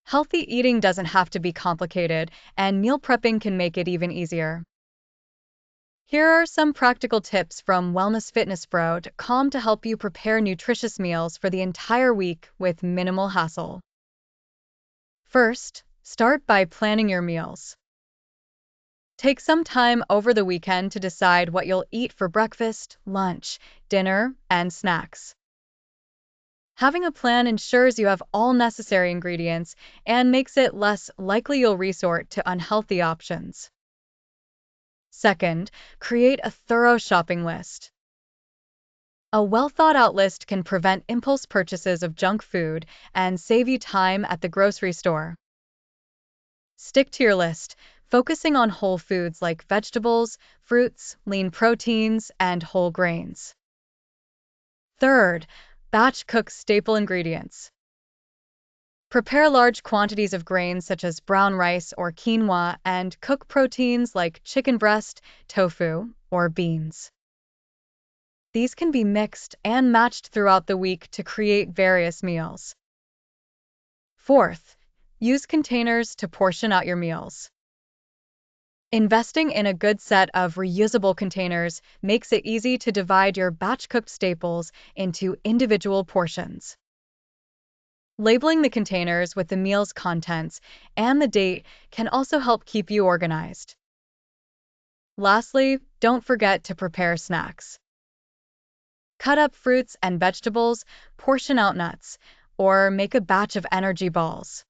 Healthy eating doesn't have to be complicated, and meal prepping can make it even easier. Here are some practical tips from Wellness Fitness Pro.com to help you prepare nutritious meals for the entire week with minimal hassle. First, start by planning your meals. Take some time over the weekend to decide what you'll eat for breakfast, lunch, dinner, and snacks. Having a plan ensures you have all necessary ingredients and makes it less likely you'll resort to unhealthy options. Second, create a thorough shopping list. A well-thought-out list can prevent impulse purchases of junk food and save you time at the grocery store. Stick to your list, focusing on whole foods like vegetables, fruits, lean proteins, and whole grains. Third, batch cook staple ingredients. Prepare large quantities of grains such as brown rice or quinoa and cook proteins like chicken breast, tofu, or beans. These can be mixed and matched throughout the week to create various meals. Fourth, use containers to portion out your meals. Investing in a good set of reusable containers makes it easy to divide your batch-cooked staples into individual portions. Labeling the containers with the meal's contents and the date can also help keep you organized. Lastly, don't forget to prepare snacks. Cut up fruits and vegetables, portion out nuts, or make a batch of energy balls.